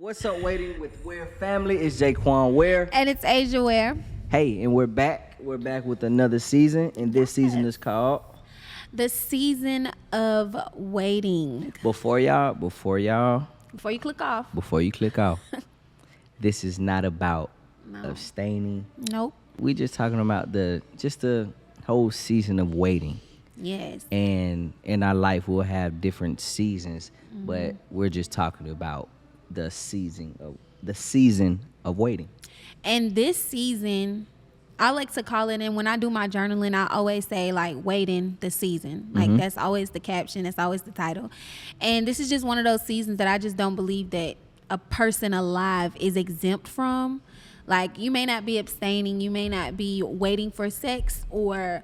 What's up, Waiting with Ware family? It's Jaquan Ware. And it's Asia Ware. Hey, and we're back. We're back with another season, and this season is called The Season of Waiting. Before Before you click off. this is not about No. abstaining. Nope. We just talking about the whole season of waiting. Yes. And in our life, we'll have different seasons, but we're just talking about the season of waiting. And this season, I like to call it, and when I do my journaling, I always say, like, waiting the season. Like, that's always the caption. That's always the title. And this is just one of those seasons that I just don't believe that a person alive is exempt from. Like, you may not be abstaining. You may not be waiting for sex or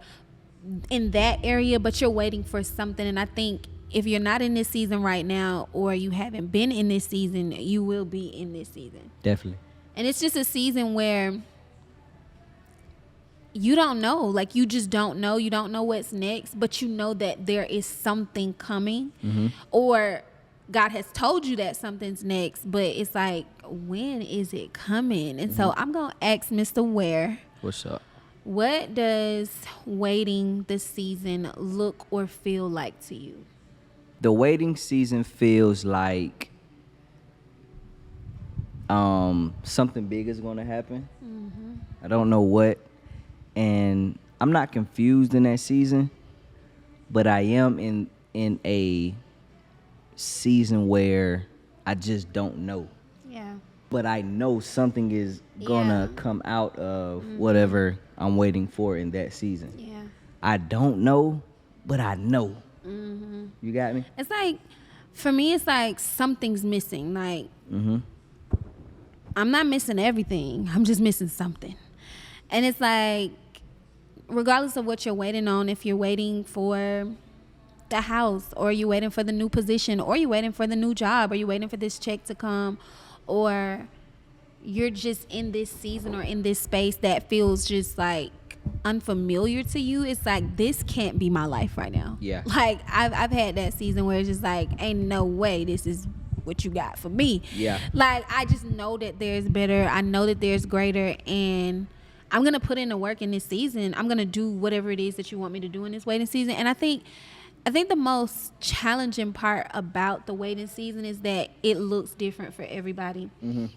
in that area, but you're waiting for something. And I think if you're not in this season right now, or you haven't been in this season, you will be in this season. Definitely. And it's just a season where you don't know. Like, you just don't know. You don't know what's next, but you know that there is something coming. Or God has told you that something's next, but it's like, when is it coming? And so I'm going to ask Mr. Ware. What's up? What does waiting this season look or feel like to you? The waiting season feels like something big is going to happen. I don't know what, and I'm not confused in that season, but I am in a season where I just don't know. Yeah. But I know something is gonna come out of whatever I'm waiting for in that season. Yeah. I don't know, but I know. You got me? It's like, for me, it's like something's missing. Like, I'm not missing everything. I'm just missing something. And it's like, regardless of what you're waiting on, if you're waiting for the house, or you're waiting for the new position, or you're waiting for the new job, or you're waiting for this check to come, or you're just in this season or in this space that feels just like unfamiliar to you, it's like, this can't be my life right now. Yeah. Like, I've had that season where it's just like, ain't no way this is what you got for me. Yeah. Like, I just know that there's better. I know that there's greater, and I'm gonna put in the work in this season. I'm gonna do whatever it is that you want me to do in this waiting season. And I think the most challenging part about the waiting season is that it looks different for everybody.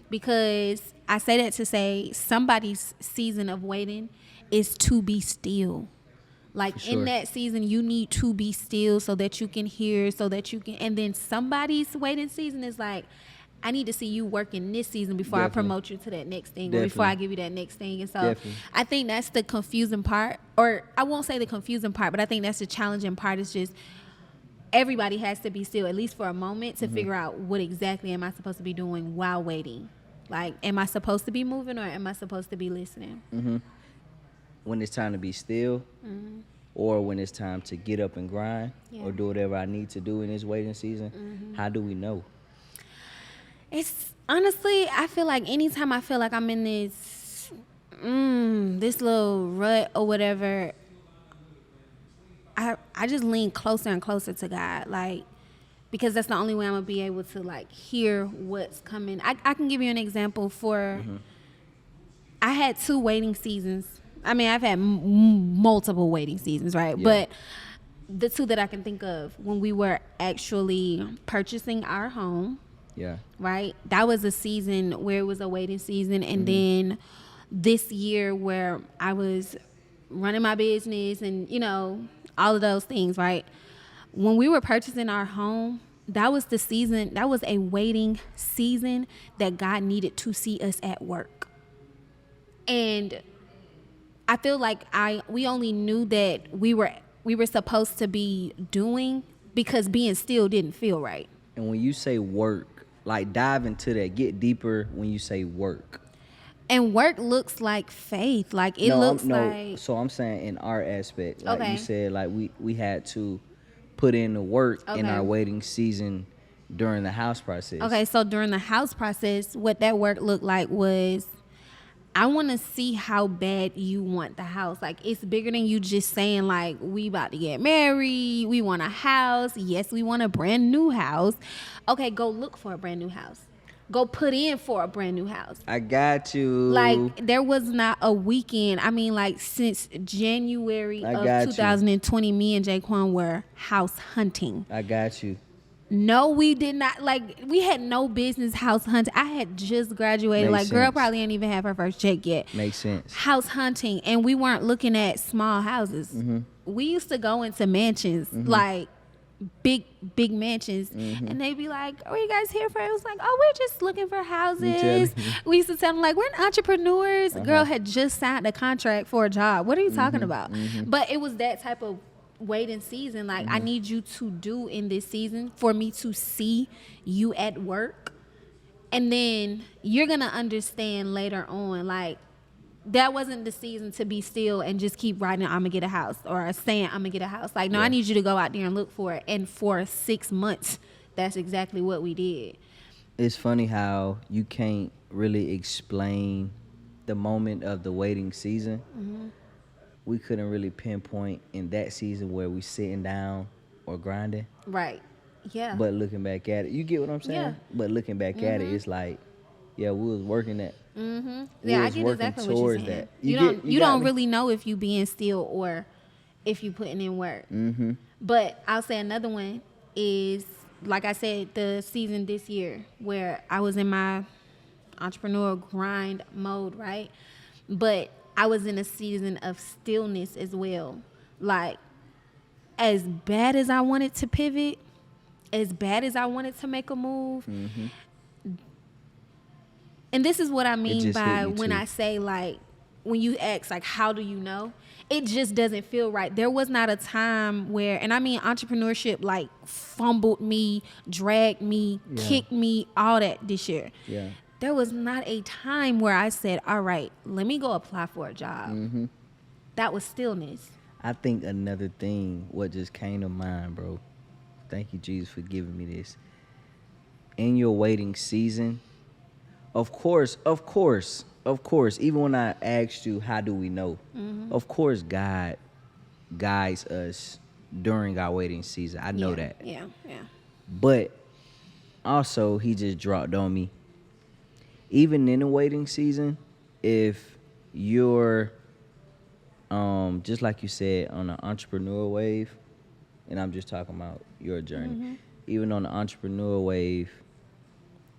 Because I say that to say somebody's season of waiting is to be still. Like, in that season, you need to be still so that you can hear, so that you can. And then somebody's waiting season is like, I need to see you working this season before I promote you to that next thing, or before I give you that next thing. And so I think that's the confusing part, or I won't say the confusing part, but I think that's the challenging part. Is just everybody has to be still, at least for a moment, to figure out what exactly am I supposed to be doing while waiting. Like, am I supposed to be moving, or am I supposed to be listening? When it's time to be still, or when it's time to get up and grind, or do whatever I need to do in this waiting season, how do we know? It's honestly, I feel like anytime I feel like I'm in this little rut or whatever, I just lean closer and closer to God, like, because that's the only way I'm gonna be able to, like, hear what's coming. I can give you an example for. I had 2 waiting seasons. I mean, I've had multiple waiting seasons, right? Yeah. But the 2 that I can think of, when we were actually purchasing our home. Yeah. Right? That was a season where it was a waiting season. And then this year where I was running my business and, you know, all of those things, right? When we were purchasing our home, that was the season, that was a waiting season that God needed to see us at work. And I feel like we only knew that we were supposed to be doing because being still didn't feel right. And when you say work, like, dive into that, get deeper when you say work. And work looks like faith. Like, it looks like. So I'm saying in our aspect, like you said, like we had to put in the work in our waiting season during the house process. Okay, so during the house process, what that work looked like was, I want to see how bad you want the house. Like, it's bigger than you just saying, like, we about to get married, we want a house. Yes, we want a brand new house. Okay, go look for a brand new house. go put in for a brand new house. I got you. Like, there was not a weekend. I mean, like, since January of 2020, me and Jaquan were house hunting. I got you. No, we did not. Like, we had no business house hunting. I had just graduated. Makes Girl sense. probably ain't even have her first check yet. Makes sense. House hunting, and we weren't looking at small houses. Mm-hmm. We used to go into mansions, like big mansions, and they'd be like, "Are you guys here for?" It was like, "Oh, we're just looking for houses." We used to tell them, like, "We're entrepreneurs." Girl had just signed a contract for a job. What are you talking about? But it was that type of waiting season. Like, I need you to do in this season for me to see you at work, and then you're gonna understand later on, like, that wasn't the season to be still and just keep writing, "I'm gonna get a house," or saying, "I'm gonna get a house." Like, no, I need you to go out there and look for it. And for 6 months, that's exactly what we did. It's funny how you can't really explain the moment of the waiting season. We couldn't really pinpoint in that season where we sitting down or grinding. Right. Yeah. But looking back at it, you get what I'm saying? Yeah. But looking back at it, it's like, yeah, we was working that. Yeah, I get exactly what you're saying. You don't really know if you being still or if you putting in work. But I'll say another one is, like I said, the season this year where I was in my entrepreneurial grind mode, right? But I was in a season of stillness as well. Like, as bad as I wanted to pivot, as bad as I wanted to make a move, and this is what I mean by when I say, like, when you ask, like, how do you know? It just doesn't feel right. There was not a time where, and I mean entrepreneurship, like, fumbled me, dragged me, kicked me, all that this year. Yeah. There was not a time where I said, all right, let me go apply for a job. That was stillness. I think another thing, what just came to mind, bro, thank you, Jesus, for giving me this. In your waiting season, of course, even when I asked you, how do we know? Of course, God guides us during our waiting season. I know that. Yeah. But also, he just dropped on me, even in the waiting season, if you're, just like you said, on an entrepreneurial wave, and I'm just talking about your journey, even on the entrepreneurial wave,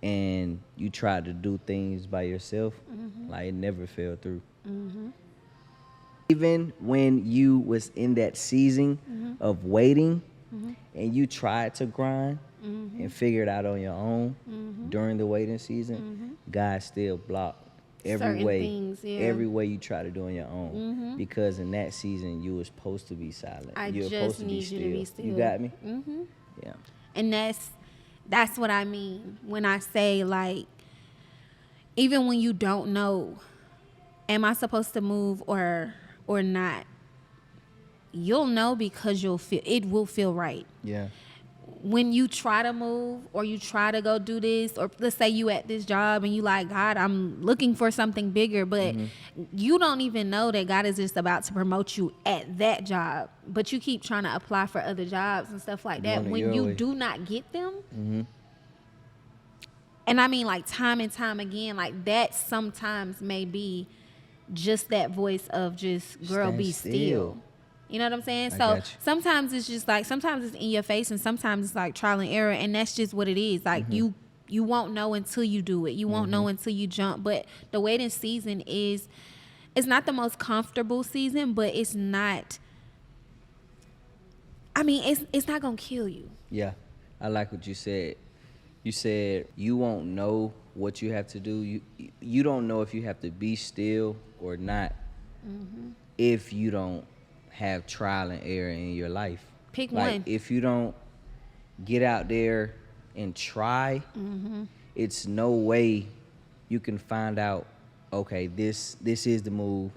and you try to do things by yourself, like, it never fell through. Even when you was in that season of waiting, and you tried to grind and figure it out on your own during the waiting season, God still blocked every way you try to do on your own, because in that season you were supposed to be silent. You're supposed to be still. You got me? Yeah. And that's what I mean when I say, like, even when you don't know, am I supposed to move or not? You'll know because it will feel right. Yeah. When you try to move or you try to go do this, or let's say you at this job and you like, God, I'm looking for something bigger, but you don't even know that God is just about to promote you at that job, but you keep trying to apply for other jobs and stuff like that. When you do not get them, and I mean, like, time and time again, like, that sometimes may be just that voice of just, girl, be still. You know what I'm saying? So sometimes it's just like, sometimes it's in your face, and sometimes it's like trial and error, and that's just what it is. Like, you won't know until you do it. You won't know until you jump. But the waiting season it's not the most comfortable season, but it's not, I mean, it's not gonna kill you. Yeah. I like what you said. You said you won't know what you have to do. You don't know if you have to be still or not, if you don't have trial and error in your life. Pick like, one. If you don't get out there and try, it's no way you can find out, okay, this is the move.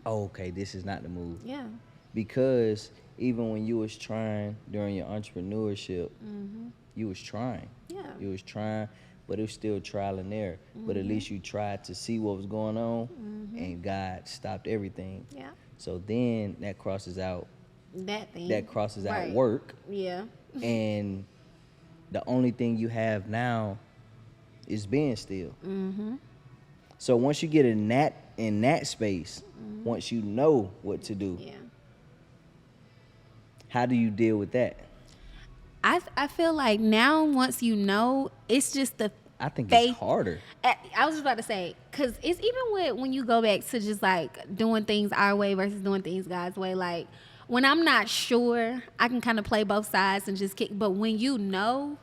Oh, okay, this is not the move. Yeah. Because even when you was trying during your entrepreneurship, you was trying. Yeah. You was trying, but it was still trial and error. But at least you tried to see what was going on, and God stopped everything. Yeah. So then that crosses out that thing. That crosses out work. Yeah. And the only thing you have now It's being still. So once you get in that space, once you know what to do, Yeah. how do you deal with that? I feel like now once you know, it's just the I think faith. it's harder. I was just about to say, because it's even with when you go back to just like doing things our way versus doing things God's way. Like when I'm not sure, I can kind of play both sides and just kick. But when you know,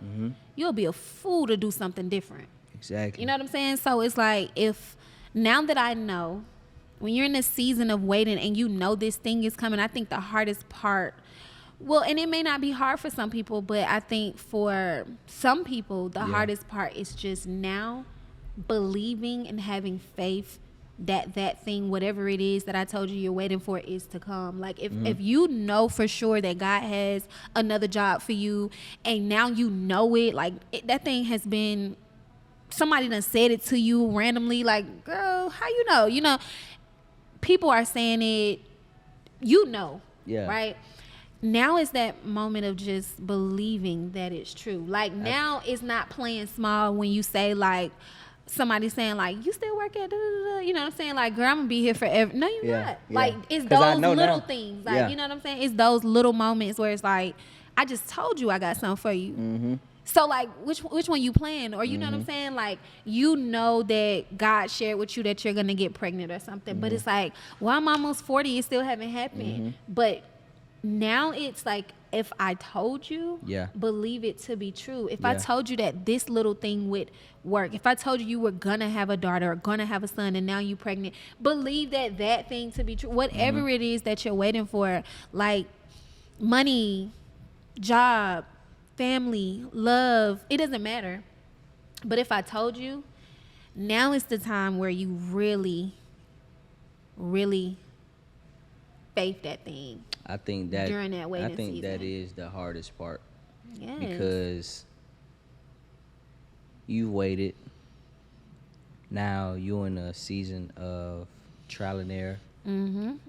you'll be a fool to do something different. Exactly. You know what I'm saying? So it's like if now that I know, when you're in a season of waiting and you know this thing is coming, I think the hardest part, well, and it may not be hard for some people, but I think for some people, the hardest part is just now believing and having faith that that thing, whatever it is that I told you you're waiting for, is to come. Like if you know for sure that God has another job for you and now you know it, like that thing has been, somebody done said it to you randomly, like, girl, how you know? You know, people are saying it, you know, right? Now is that moment of just believing that it's true. Like now it's not playing small when you say like, somebody saying like, you still work at you know what I'm saying? Like, girl, I'm gonna be here forever. No, you're not. Like it's those little things. Like, you know what I'm saying? It's those little moments where it's like, I just told you I got something for you. So like which one you playing? Or you know what I'm saying? Like you know that God shared with you that you're gonna get pregnant or something. But it's like, well, I'm almost 40, it still haven't happened. But now it's like, if I told you, believe it to be true. If I told you that this little thing would work, if I told you were gonna have a daughter or gonna have a son and now you pregnant, believe that that thing to be true. Whatever it is that you're waiting for, like money, job, family, love, it doesn't matter. But if I told you, now is the time where you really, really faith that thing. I think that during that waiting season. that is the hardest part. Yes. Because you waited. Now you're in a season of trial and error. And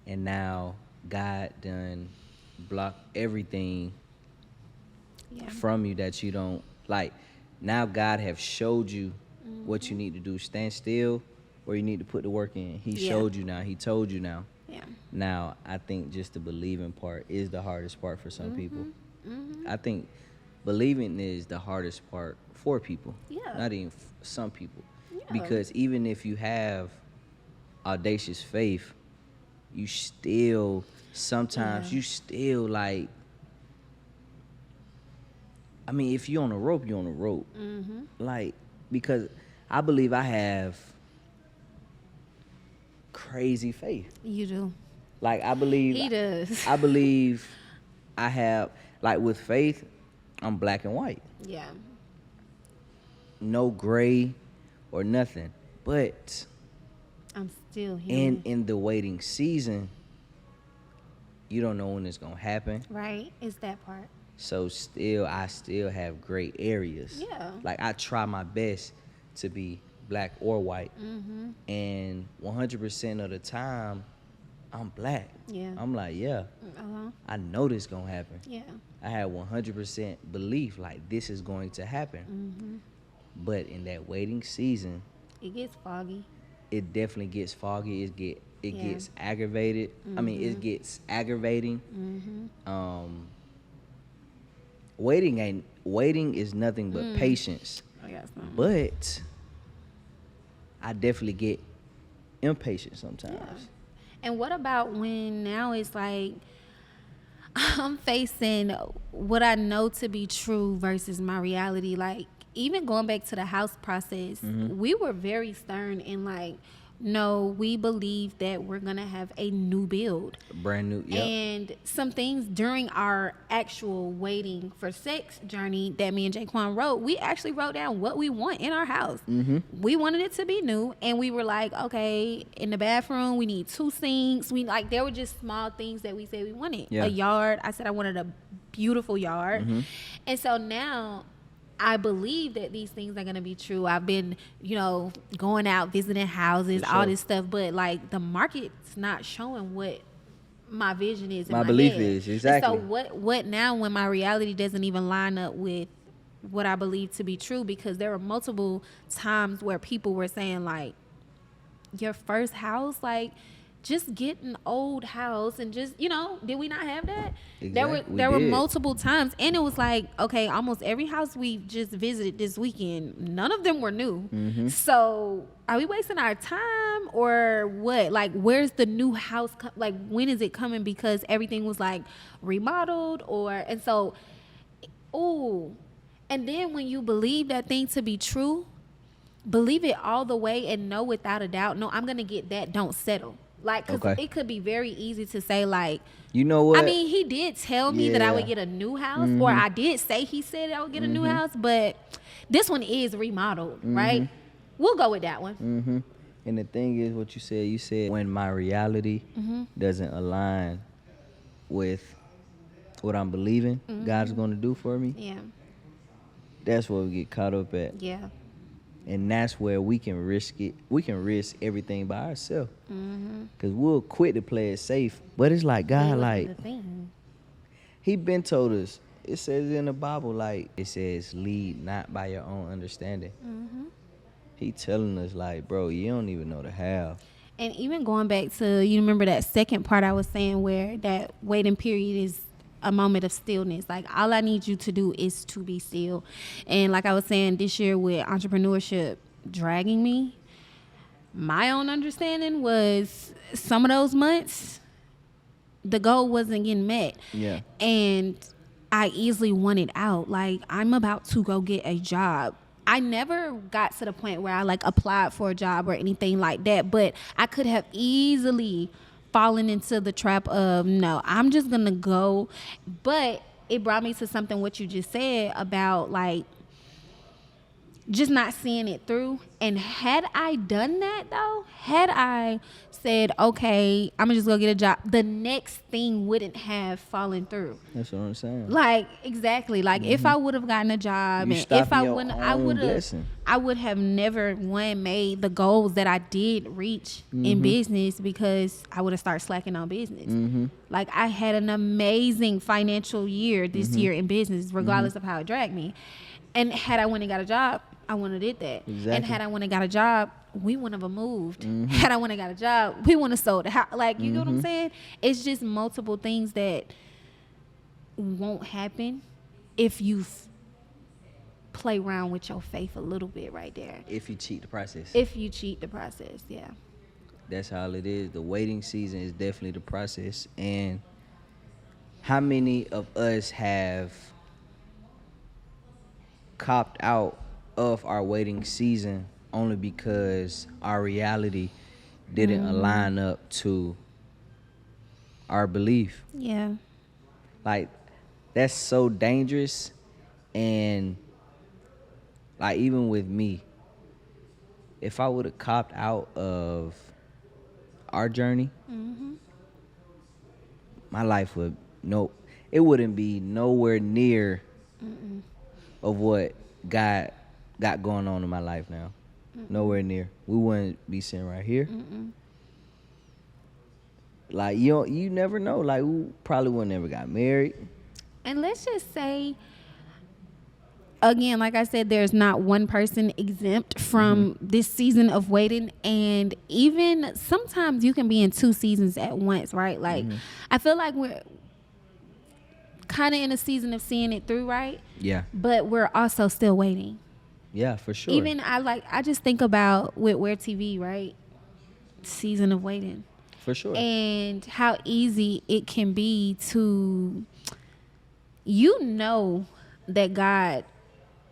now God done blocked everything from you that you don't like. Now God have showed you what you need to do. Stand still or you need to put the work in. He showed you now. He told you now. Now, I think just the believing part is the hardest part for some people. I think believing is the hardest part for people. Not even some people. Because even if you have audacious faith, you still, sometimes you still like, I mean, if you're on a rope, you're on a rope. Like, because I believe I have crazy faith. You do. Like, I believe he does. I believe I have, like, with faith, I'm black and white. No gray or nothing. But I'm still here. In the waiting season, you don't know when it's gonna happen. Right. It's that part. So I still have gray areas. Like, I try my best to be black or white. And 100% of the time, I'm black. I'm like, I know this gonna happen. I have 100% belief, like, this is going to happen. But in that waiting season, it gets foggy. It definitely gets foggy. It gets aggravated. I mean, it gets aggravating. Waiting is nothing but patience. But I definitely get impatient sometimes. And what about when now it's like I'm facing what I know to be true versus my reality? Like, even going back to the house process, we were very stern in like, no, we believe that we're gonna have a new build, brand new. And some things during our actual waiting for sex journey that me and Jaquan wrote, we actually wrote down what we want in our house. We wanted it to be new, and we were like, okay, in the bathroom we need 2 sinks. We like, there were just small things that we said we wanted. A yard. I said I wanted a beautiful yard. And so now I believe that these things are going to be true. I've been, going out, visiting houses, all this stuff. But, like, the market's not showing what my vision is in my belief head. is, exactly. And so what now when my reality doesn't even line up with what I believe to be true, because there were multiple times where people were saying like, your first house, like, just get an old house and just, did we not have that? Exactly. There were multiple times, and it was like, okay, almost every house we just visited this weekend, none of them were new. So are we wasting our time or what? Like, where's the new house? Like, when is it coming? Because everything was like remodeled, and so, ooh. And then when you believe that thing to be true, believe it all the way and know without a doubt, no, I'm gonna get that, don't settle. Like, because it could be very easy to say, like, you know what? I mean, he did tell me that I would get a new house, or I did say he said I would get a new house, but this one is remodeled, right? We'll go with that one. And the thing is, what you said when my reality doesn't align with what I'm believing God's going to do for me. Yeah. That's where we get caught up at. Yeah. And that's where we can risk it. We can risk everything by ourselves. Because we'll quit to play it safe. But it's like, God, like, he been told us. It says in the Bible, like, it says, lead not by your own understanding. He telling us, like, bro, you don't even know the how. And even going back to, you remember that second part I was saying where that waiting period is a moment of stillness. Like, all I need you to do is to be still. And like I was saying, this year with entrepreneurship dragging me, my own understanding was some of those months, the goal wasn't getting met. Yeah. And I easily wanted out. Like, I'm about to go get a job. I never got to the point where I like applied for a job or anything like that, but I could have easily falling into the trap of, no, I'm just gonna go. But it brought me to something what you just said about like just not seeing it through. And had I done that though, had I said, okay, I'm gonna just go get a job, the next thing wouldn't have fallen through. That's what I'm saying. Like, exactly. Like, if I would have gotten a job, and if I wouldn't, I would have never made the goals that I did reach in business, because I would have started slacking on business. Like, I had an amazing financial year this year in business, regardless of how it dragged me. And had I went and got a job, I wouldn't have did that. Exactly. And had I went and got a job, we wouldn't have moved. Had I went and got a job, we wouldn't have sold the house. Like, you know what I'm saying? It's just multiple things that won't happen if you play around with your faith a little bit right there. If you cheat the process. Yeah. That's all it is. The waiting season is definitely the process. And how many of us have copped out of our waiting season only because our reality didn't align up to our belief? Yeah. Like, that's so dangerous. And like, even with me, if I would have copped out of our journey, my life it wouldn't be nowhere near of what God got going on in my life now. Nowhere near. We wouldn't be sitting right here. Like, you never know. Like, we probably would never got married. And let's just say, again, like I said, there's not one person exempt from this season of waiting. And even sometimes you can be in two seasons at once, right? Like, I feel like we're kind of in a season of seeing it through, right? Yeah. But we're also still waiting. Yeah, for sure. Even I just think about with Where TV, right? Season of waiting. For sure. And how easy it can be to, that God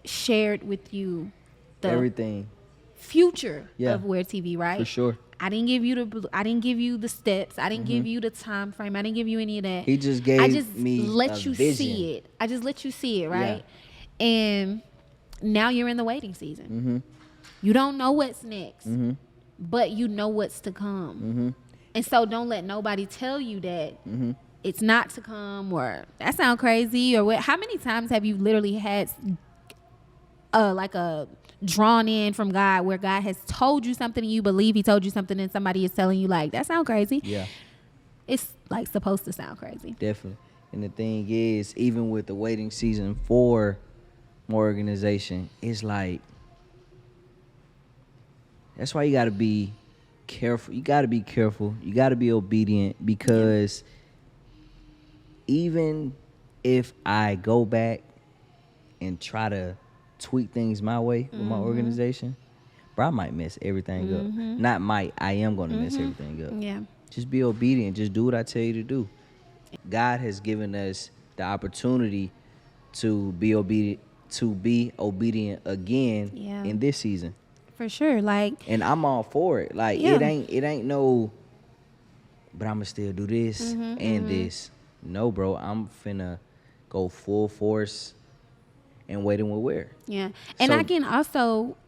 shared with you the everything future of Where TV, right? For sure. I didn't give you the steps. I didn't give you the time frame. I didn't give you any of that. He just gave me let you vision. see it. I just let you see it, right? Yeah. And now you're in the waiting season. You don't know what's next, but you know what's to come. And so don't let nobody tell you that it's not to come, or that sound crazy, or what. How many times have you literally had like a drawn in from God where God has told you something and you believe he told you something, and somebody is telling you like, that sound crazy? Yeah. It's like supposed to sound crazy. Definitely. And the thing is, even with the waiting season for more organization. It's like, that's why you got to be careful. You got to be careful. You got to be obedient, because even if I go back and try to tweak things my way with my organization, bro, I might mess everything up. Not might, I am going to mess everything up. Yeah. Just be obedient. Just do what I tell you to do. God has given us the opportunity to be obedient again in this season. For sure. Like, And I'm all for it. Like, it ain't no, but I'ma still do this and this. No, bro, I'm finna go full force and Waitingwithware. yeah. And So-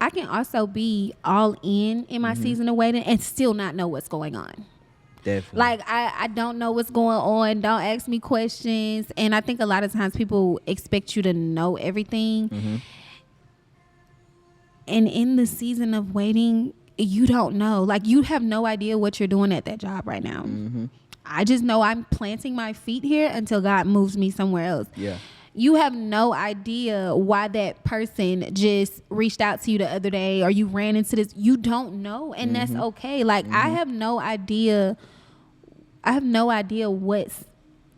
I can also be all in my season of waiting and still not know what's going on. Definitely. Like, I don't know what's going on. Don't ask me questions. And I think a lot of times people expect you to know everything. And in the season of waiting, you don't know. Like, you have no idea what you're doing at that job right now. I just know I'm planting my feet here until God moves me somewhere else. Yeah. You have no idea why that person just reached out to you the other day, or you ran into this. You don't know, and that's okay. Like, I have no idea. I have no idea what's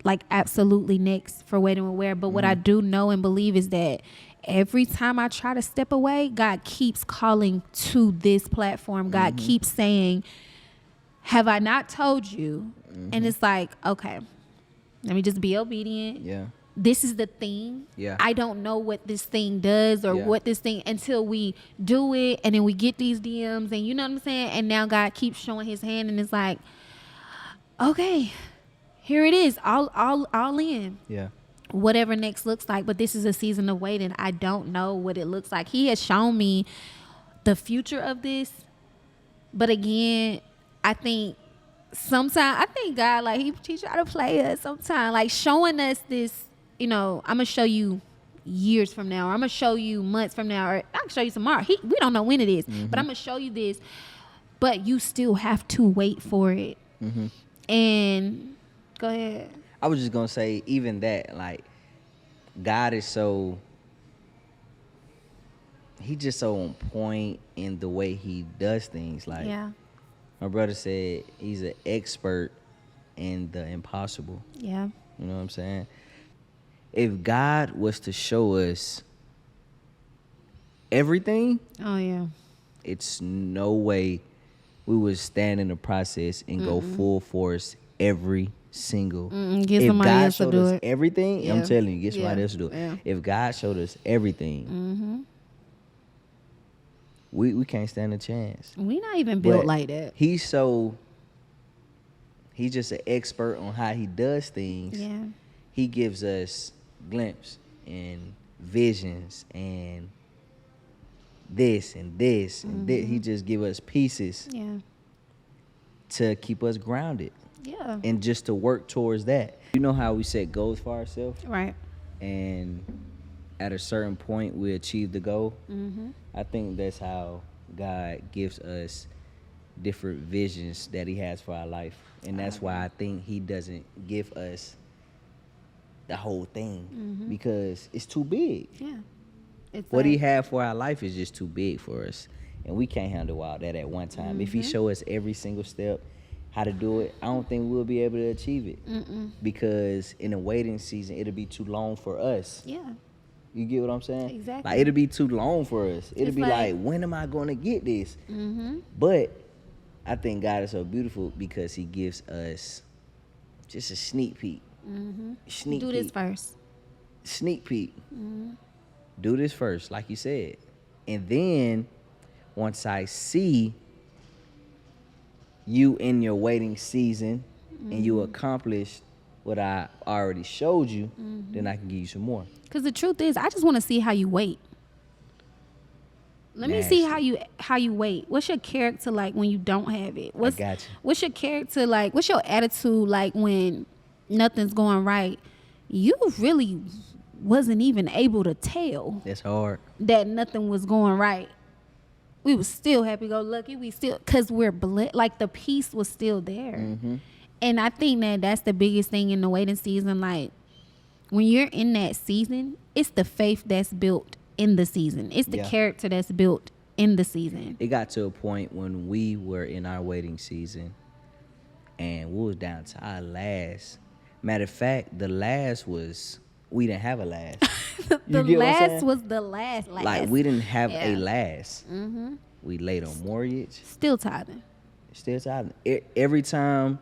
like absolutely next for Waitingwithware. But what I do know and believe is that every time I try to step away, God keeps calling to this platform. God keeps saying, "Have I not told you?" And it's like, okay, let me just be obedient. Yeah. This is the thing. Yeah. I don't know what this thing does or what this thing, until we do it, and then we get these DMs, and you know what I'm saying? And now God keeps showing his hand, and it's like, okay, here it is, all in. Yeah. Whatever next looks like, but this is a season of waiting. I don't know what it looks like. He has shown me the future of this, but again, I think God, like, he teach how to play us sometimes, like showing us this, I'm gonna show you years from now, or I'm gonna show you months from now, or I can show you tomorrow. We don't know when it is, but I'm gonna show you this, but you still have to wait for it. And go ahead. I was just gonna say, even that, like, God is he just so on point in the way he does things. Like, my brother said, he's an expert in the impossible. Yeah. You know what I'm saying? If God was to show us everything, Oh yeah. it's no way we would stand in the process and go full force every single. Get If somebody God else to showed do us it. everything, I'm Yeah. telling you, get Yeah. somebody else to do it. Yeah. If God showed us everything, we can't stand a chance. We not even built But like that. He's just an expert on how he does things. Yeah. He gives us glimpse and visions and this and this and this. He just give us pieces Yeah. to keep us grounded Yeah. and just to work towards that. You know how we set goals for ourselves, Right. and at a certain point we achieve the goal. I think that's how God gives us different visions that he has for our life, and that's why I think he doesn't give us the whole thing, because it's too big. Yeah. It's What he like- had for our life is just too big for us, and we can't handle all that at one time. If he show us every single step how to do it, I don't think we'll be able to achieve it, because in a waiting season it'll be too long for us. Yeah. You get what I'm saying? Exactly. Like, it'll be too long for us. It'll It's be like- like, when am I going to get this? But I think God is so beautiful because he gives us just a sneak peek. Sneak Do peek. this first. Sneak peek. Do this first, like you said. And then once I see you in your waiting season and you accomplished what I already showed you, then I can give you some more. Because the truth is, I just want to see how you wait. Let me see how you wait. What's your character like when you don't have it? got you. What's your character like? What's your attitude like when nothing's going right? You really wasn't even able to tell That's hard. that nothing was going right. We was still happy-go-lucky. We still, because we're like, the peace was still there. And I think that that's the biggest thing in the waiting season. Like, when you're in that season, it's the faith that's built in the season. It's the character that's built in the season. It got to a point when we were in our waiting season and we was down to our last. Matter of fact, the last was, we didn't have a last. The last was the last. Like, we didn't have a last. We laid on mortgage. Still tithing. Every time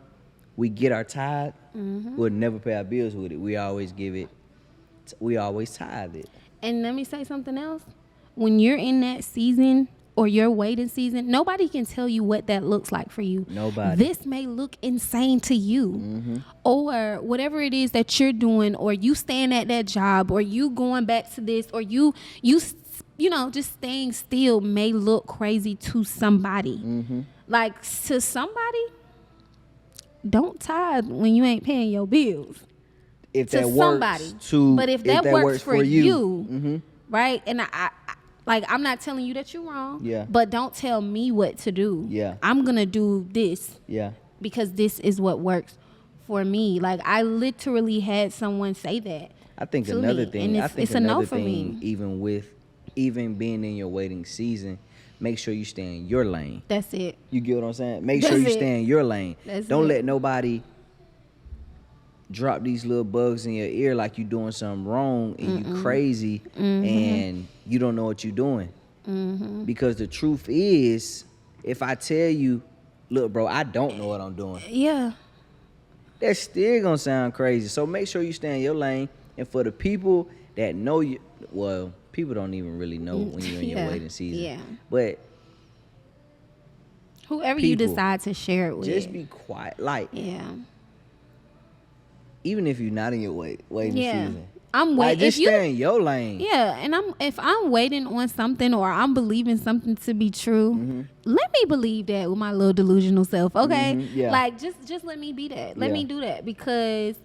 we get our tithe, we'll never pay our bills with it. We always give it. We always tithe it. And let me say something else. When you're in that season or your waiting season, nobody can tell you what that looks like for you. Nobody. This may look insane to you, or whatever it is that you're doing, or you staying at that job, or you going back to this, or you know, just staying still may look crazy to somebody. Like, to somebody, don't tithe when you ain't paying your bills. If to that somebody, works but if that works for you, right? And I like, I'm not telling you that you're wrong. Yeah. But don't tell me what to do. Yeah. I'm gonna do this. Yeah. Because this is what works for me. Like, I literally had someone say that. I think to another me, thing. and it's a no for me. Even being in your waiting season, make sure you stay in your lane. That's it. You get what I'm saying? Make sure you stay in your lane. Don't let nobody drop these little bugs in your ear like you doing something wrong and you crazy and you don't know what you're doing. Because the truth is, if I tell you, look, bro, I don't know what I'm doing. Yeah. That's still gonna sound crazy. So make sure you stay in your lane. And for the people that know you, well, people don't even really know when you're in your waiting season. Yeah. But whoever you decide to share it with, just be quiet. Like, yeah. Even if you're not in your waiting season, I'm waiting. Like, just stay in your lane. Yeah, and if I'm waiting on something or I'm believing something to be true, let me believe that with my little delusional self. Okay, like just let me be that. Let me do that, because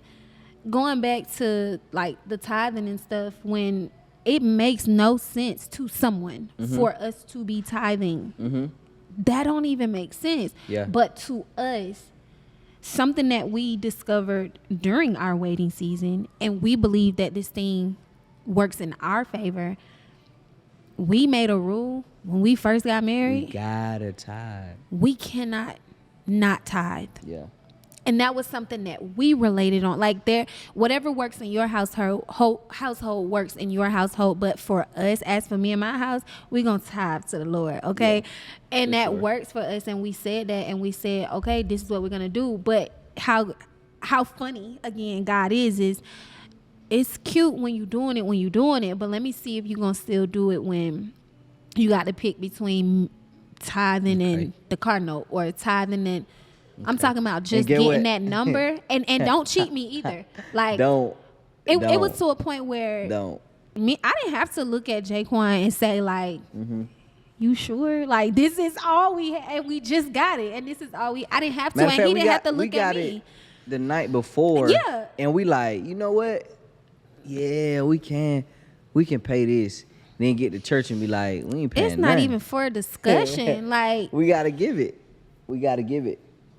going back to like the tithing and stuff, when it makes no sense to someone for us to be tithing, that don't even make sense. Yeah. But to us, something that we discovered during our waiting season, and we believe that this thing works in our favor. We made a rule when we first got married. We gotta tithe. We cannot not tithe. Yeah. And that was something that we related on. Like, whatever works in your household works in your household. But for us, as for me and my house, we're going to tithe to the Lord, okay? Yeah, and that works for us. And we said that, and we said, okay, this is what we're going to do. But how funny, again, God is it's cute when you're doing it. But let me see if you're going to still do it when you got to pick between tithing and the car note, or tithing and... I'm talking about just getting that number, and don't cheat me either. Like, it was to a point where I didn't have to look at Jaquan and say, like, you sure? Like, this is all we had, we just got it, and this is all I didn't have to, and he didn't have to look at me. We got it the night before, and we like, you know what? Yeah, we can pay this. Then get to church and be like, we ain't paying It's not even for a discussion. Like, we gotta give it.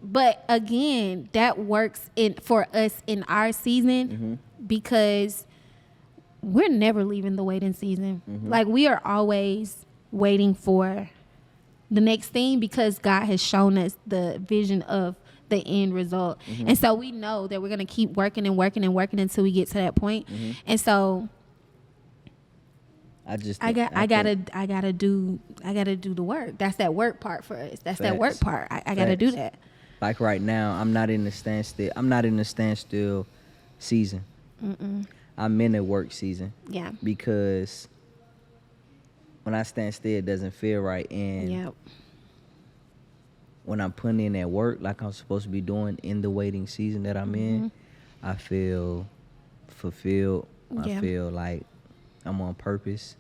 But again, that works for us in our season, because we're never leaving the waiting season. Like, we are always waiting for the next thing, because God has shown us the vision of the end result. And so we know that we're going to keep working and working and working until we get to that point. And so I gotta do the work. That's that work part for us. That's that work part. I gotta do that. Like right now, I'm not in the standstill. I'm not in the standstill season. I'm in a work season. Yeah. Because when I stand still, it doesn't feel right. And when I'm putting in that work, like I'm supposed to be doing in the waiting season that I'm in, I feel fulfilled. I feel like I'm on purpose,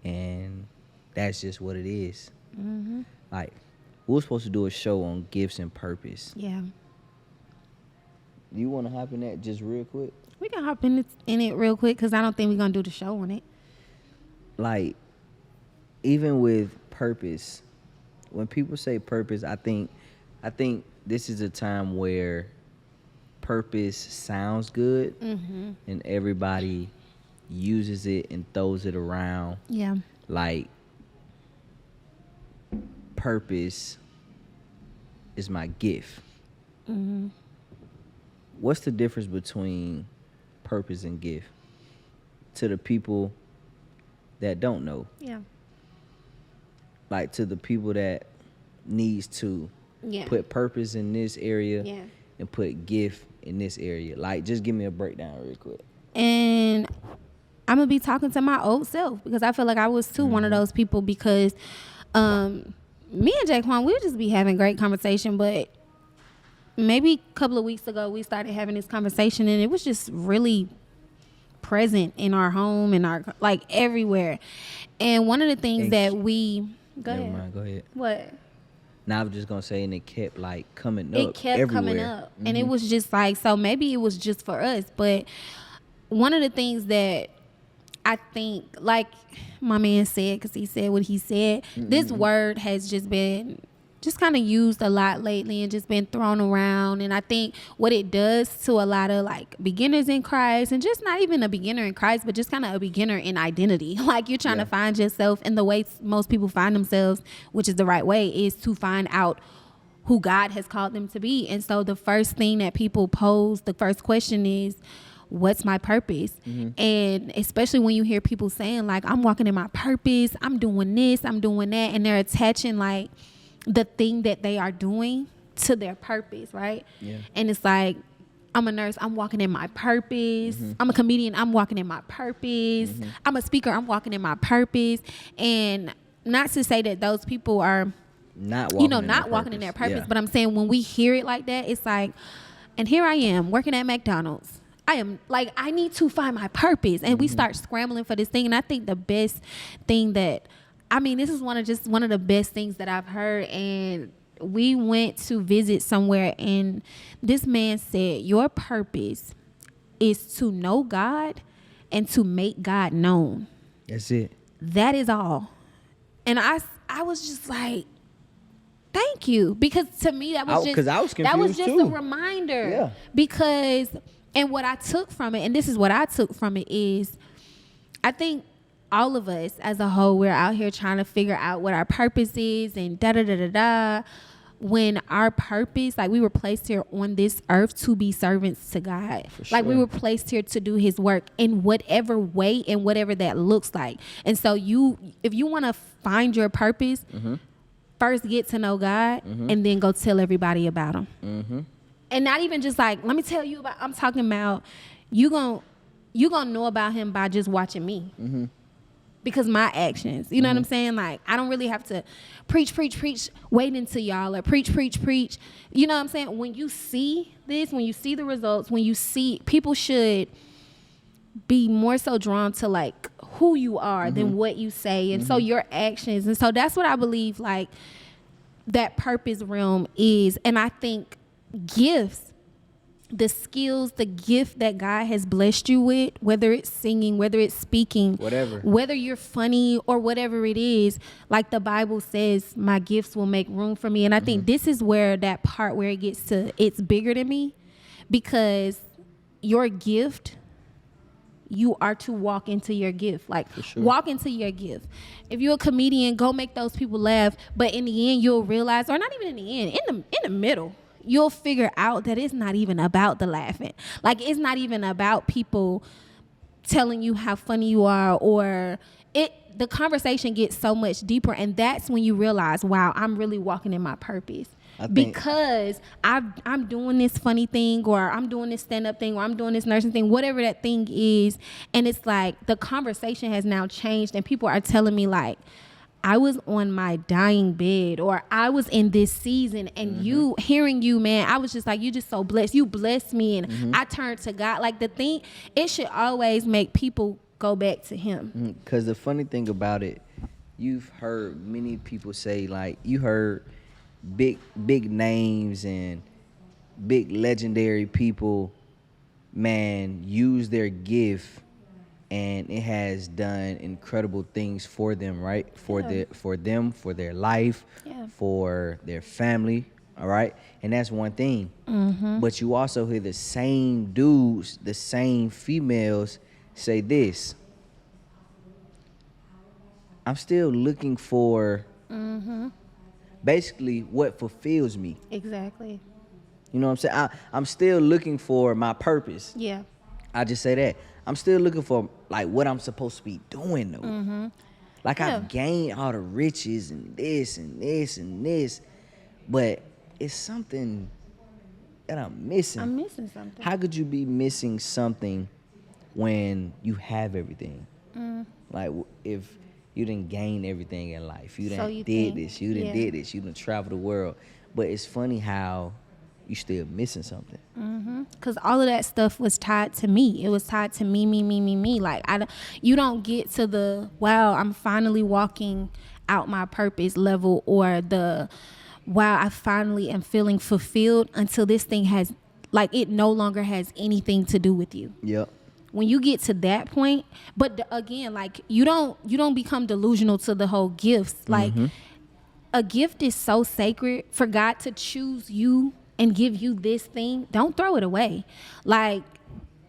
and that's just what it is. Like, we were supposed to do a show on gifts and purpose. Yeah. You want to hop in that just real quick? We can hop in it real quick, because I don't think we're going to do the show on it. Like, even with purpose, when people say purpose, I think this is a time where purpose sounds good, and everybody uses it and throws it around. Yeah. Like, purpose is my gift. What's the difference between purpose and gift to the people that don't know? Yeah. Like, to the people that needs to put purpose in this area and put gift in this area. Like, just give me a breakdown real quick. And I'm gonna be talking to my old self, because I feel like I was too one of those people, because me and Jaquan, we'll just be having great conversation, but maybe a couple of weeks ago we started having this conversation, and it was just really present in our home and our, like, everywhere. And one of the things that we Never mind, go ahead. What? Now I was just gonna say, and it kept like coming up. It kept everywhere. coming up, and it was just like, so maybe it was just for us, but one of the things that I think, like my man said, because he said what he said, this word has just been just kind of used a lot lately and just been thrown around. And I think what it does to a lot of like beginners in Christ, and just not even a beginner in Christ, but just kind of a beginner in identity. Like, you're trying to find yourself, and the way most people find themselves, which is the right way, is to find out who God has called them to be. And so the first thing that people pose, the first question is, what's my purpose? And especially when you hear people saying like, I'm walking in my purpose, I'm doing this, I'm doing that, and they're attaching like the thing that they are doing to their purpose, right? And it's like, I'm a nurse, I'm walking in my purpose. I'm a comedian, I'm walking in my purpose. I'm a speaker, I'm walking in my purpose. And not to say that those people are not walking in their purpose, but I'm saying when we hear it like that, it's like, and here I am working at McDonald's. I am like, I need to find my purpose. And we start scrambling for this thing. And I think the best thing that, I mean, this is one of the best things that I've heard. And we went to visit somewhere, and this man said, your purpose is to know God and to make God known. That's it. That is all. And I was just like, thank you. Because to me, that was just a reminder. Yeah. Because, and what I took from it, and this is what I took from it, is I think all of us as a whole, we're out here trying to figure out what our purpose is, and da-da-da-da-da. When our purpose, like, we were placed here on this earth to be servants to God. Like, we were placed here to do his work in whatever way and whatever that looks like. And so if you want to find your purpose, first get to know God, and then go tell everybody about him. And not even just like, let me tell you about, I'm talking about you gonna know about him by just watching me. Because my actions, you know what I'm saying? Like, I don't really have to preach, wait until y'all, or preach. You know what I'm saying? When you see this, when you see the results, when you see, people should be more so drawn to like who you are than what you say. And so your actions. And so that's what I believe like that purpose realm is. And I think gifts, the skills, the gift that God has blessed you with, whether it's singing, whether it's speaking, whether you're funny or whatever it is, like the Bible says, my gifts will make room for me. And I think this is where that part where it gets to, it's bigger than me, because your gift, you are to walk into your gift. Like, walk into your gift. If you're a comedian, go make those people laugh. But in the end, you'll realize, or not even in the end, in the middle, you'll figure out that it's not even about the laughing. Like, it's not even about people telling you how funny you are, or the conversation gets so much deeper. And that's when you realize, wow, I'm really walking in my purpose. Because I'm doing this funny thing, or I'm doing this stand-up thing, or I'm doing this nursing thing, whatever that thing is. And it's like the conversation has now changed, and people are telling me like, I was on my dying bed, or I was in this season, and hearing you, man, I was just like, you just so blessed. You blessed me, and I turned to God. Like, the thing, it should always make people go back to him. Because the funny thing about it, you've heard many people say, like, you heard big names and big legendary people, man, use their gift, and it has done incredible things for them, right? For them, for their life, for their family, all right? And that's one thing. But you also hear the same dudes, the same females say this: I'm still looking for basically what fulfills me. Exactly. You know what I'm saying? I'm still looking for my purpose. Yeah. I just say that. I'm still looking for like what I'm supposed to be doing though. Like Yeah. I've gained all the riches and this and this and this, but it's something that I'm missing. I'm missing something. How could you be missing something when you have everything? Like if you didn't gain everything in life, you So didn't you did think- this, you didn't yeah. did this, you didn't travel the world. But it's funny how you still missing something. Because all of that stuff was tied to me. It was tied to me. Like, you don't get to the, wow, I'm finally walking out my purpose level, or the, wow, I finally am feeling fulfilled, until this thing has, like, it no longer has anything to do with you. Yep. When you get to that point, but again, like, you don't become delusional to the whole gifts. Like, a gift is so sacred. For God to choose you and give you this thing, don't throw it away. Like,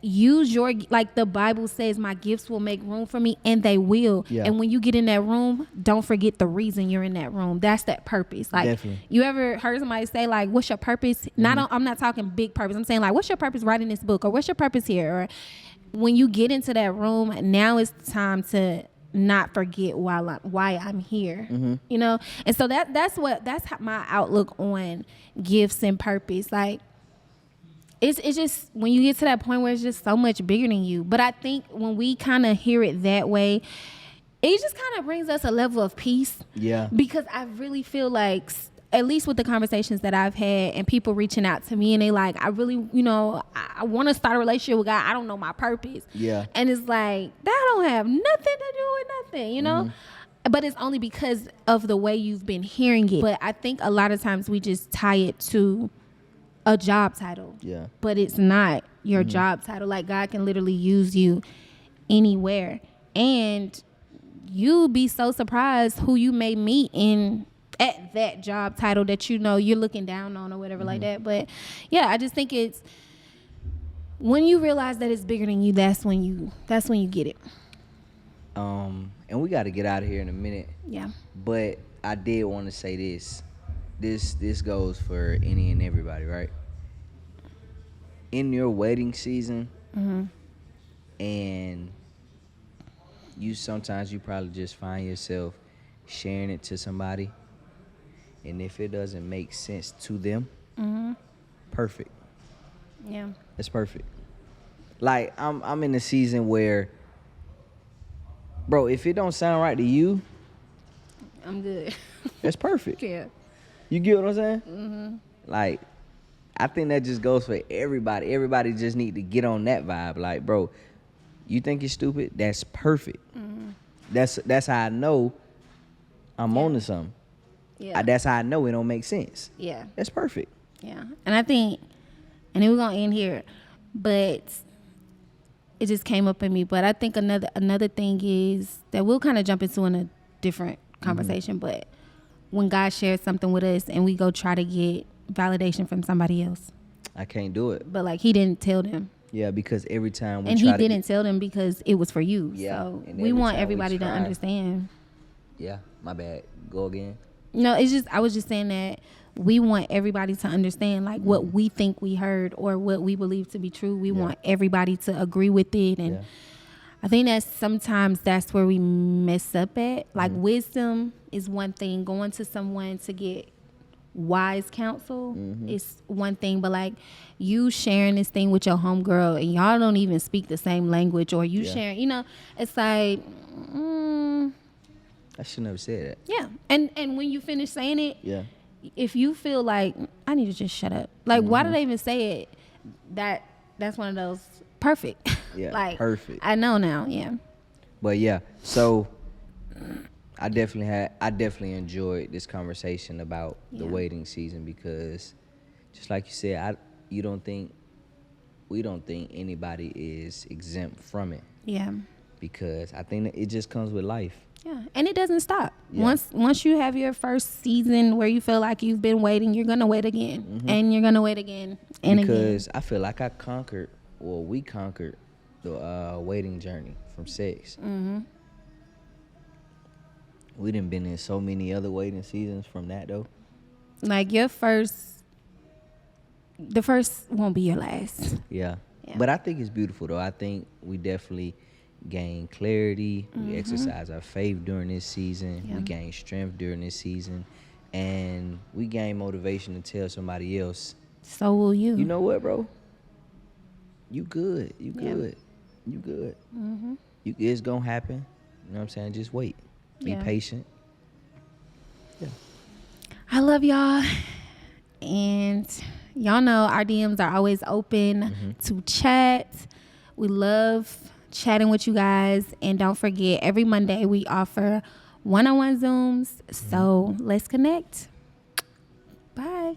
use your, like the Bible says, my gifts will make room for me, and they will. Yeah. And when you get in that room, don't forget the reason you're in that room. That's that purpose. Like, Definitely. you ever heard somebody say, like, what's your purpose? I'm not talking big purpose. I'm saying, like, what's your purpose writing this book, or what's your purpose here? Or when you get into that room, now it's time to not forget why I'm here, you know? And so that's my outlook on gifts and purpose. Like, it's just, when you get to that point where it's just so much bigger than you. But I think when we kind of hear it that way, it just kind of brings us a level of peace. Yeah. Because I really feel like, at least with the conversations that I've had and people reaching out to me, and they like, I really, I want to start a relationship with God. I don't know my purpose. Yeah. And it's like, that don't have nothing to do with nothing, you know? But it's only because of the way you've been hearing it. But I think a lot of times we just tie it to a job title. Yeah. But it's not your job title. Like, God can literally use you anywhere. And you'll be so surprised who you may meet at that job title that you're looking down on, or whatever like that. But yeah, I just think it's when you realize that it's bigger than you, that's when you get it. And we got to get out of here in a minute. Yeah. But I did want to say this. This goes for any and everybody, right? In your waiting season, and sometimes you probably just find yourself sharing it to somebody, and if it doesn't make sense to them, perfect. Yeah. It's perfect. Like, I'm in a season where, bro, if it don't sound right to you, I'm good. that's perfect. Yeah. You get what I'm saying? Like, I think that just goes for everybody. Everybody just need to get on that vibe. Like, bro, you think it's stupid? That's perfect. That's how I know I'm on to something. Yeah. That's how I know it don't make sense. Yeah. That's perfect. Yeah. And I think, and then we're gonna end here, but it just came up in me. But I think another thing is that we'll kind of jump into in a different conversation, but when God shares something with us and we go try to get validation from somebody else, I can't do it. but like, he didn't tell them. Yeah, because every time we And try he didn't tell them because it was for you. Yeah, So and we every want time we everybody to try- understand. Yeah, my bad. Go again. No, it's just, I was just saying that we want everybody to understand, like, what we think we heard or what we believe to be true. We want everybody to agree with it. And I think that sometimes that's where we mess up at. Like, wisdom is one thing. Going to someone to get wise counsel is one thing, but like, you sharing this thing with your homegirl and y'all don't even speak the same language, or you sharing, it's like, I should never say that. yeah. And when you finish saying it, Yeah. if you feel like, I need to just shut up, like, why do they even say it? That's one of those perfect. Yeah, like, perfect. I know now. Yeah. But yeah, so I definitely enjoyed this conversation about the waiting season, because just like you said, we don't think anybody is exempt from it, Yeah. because I think that it just comes with life. Yeah. And it doesn't stop. Yeah. Once you have your first season where you feel like you've been waiting, you're gonna wait again, and you're gonna wait again and Because again. I feel like we conquered the waiting journey from sex. We done been in so many other waiting seasons from that though. Like the first won't be your last. Yeah. Yeah. But I think it's beautiful though. I think we definitely gain clarity. We exercise our faith during this season. Yeah. We gain strength during this season. And we gain motivation to tell somebody else, So will you. you know what, bro? You good. You Yeah. good. You good. It's gonna happen. You know what I'm saying? Just wait. Be Yeah. patient. Yeah. I love y'all. And y'all know our DMs are always open to chat. We love chatting with you guys. And don't forget, every Monday we offer one-on-one Zooms. So let's connect. Bye.